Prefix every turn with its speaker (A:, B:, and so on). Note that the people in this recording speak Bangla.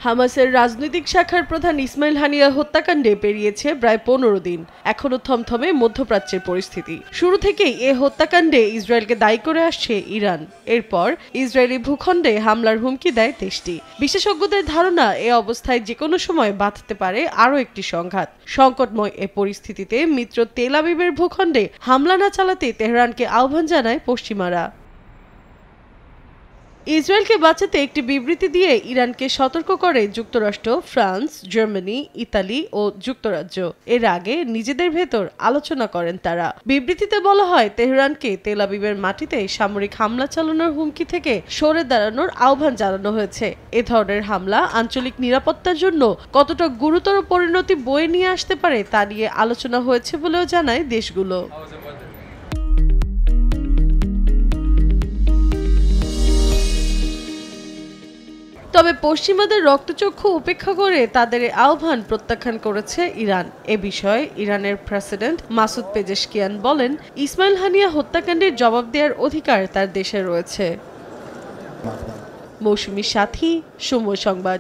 A: হামাসের রাজনৈতিক শাখার প্রধান ইসমাইল হানিয়া হত্যাকাণ্ডে পেরিয়েছে প্রায় 15 দিন। এখনো থমথমে মধ্যপ্রাচ্যের পরিস্থিতি। শুরু থেকেই এ হত্যাকাণ্ডে ইসরায়েলকে দায়ী করে আসছে ইরান। এরপর ইসরায়েলি ভূখণ্ডে হামলার হুমকি দেয় দেশটি। বিশেষজ্ঞদের ধারণা, এ অবস্থায় যেকোনো সময় বাঁধতে পারে আরও একটি সংঘাত। সংকটময় এ পরিস্থিতিতে মিত্র তেল আবিবের ভূখণ্ডে হামলা না চালাতে তেহরানকে আহ্বান জানায় পশ্চিমারা। ইসরায়েলকে বাঁচাতে একটি বিবৃতি দিয়ে ইরানকে সতর্ক করে যুক্তরাষ্ট্র, ফ্রান্স, জার্মানি, ইতালি ও যুক্তরাজ্য। এর আগে নিজেদের ভেতর আলোচনা করেন তারা। বিবৃতিতে বলা হয়, তেহরানকে তেল আবিবের মাটিতে সামরিক হামলা চালানোর হুমকি থেকে সরে দাঁড়ানোর আহ্বান জানানো হয়েছে। এ ধরনের হামলা আঞ্চলিক নিরাপত্তার জন্য কতটা গুরুতর পরিণতি বয়ে নিয়ে আসতে পারে তা নিয়ে আলোচনা হয়েছে বলেও জানায় দেশগুলো। তবে পশ্চিমাদের রক্তচক্ষু উপেক্ষা করে তাদের আহ্বান প্রত্যাখ্যান করেছে ইরান। এ বিষয়ে ইরানের প্রেসিডেন্ট মাসুদ পেজেশকিয়ান বলেন, ইসমাইল হানিয়া হত্যাকাণ্ডের জবাব দেওয়ার অধিকার তার দেশে রয়েছে। মৌসুমী সাথী, সময় সংবাদ।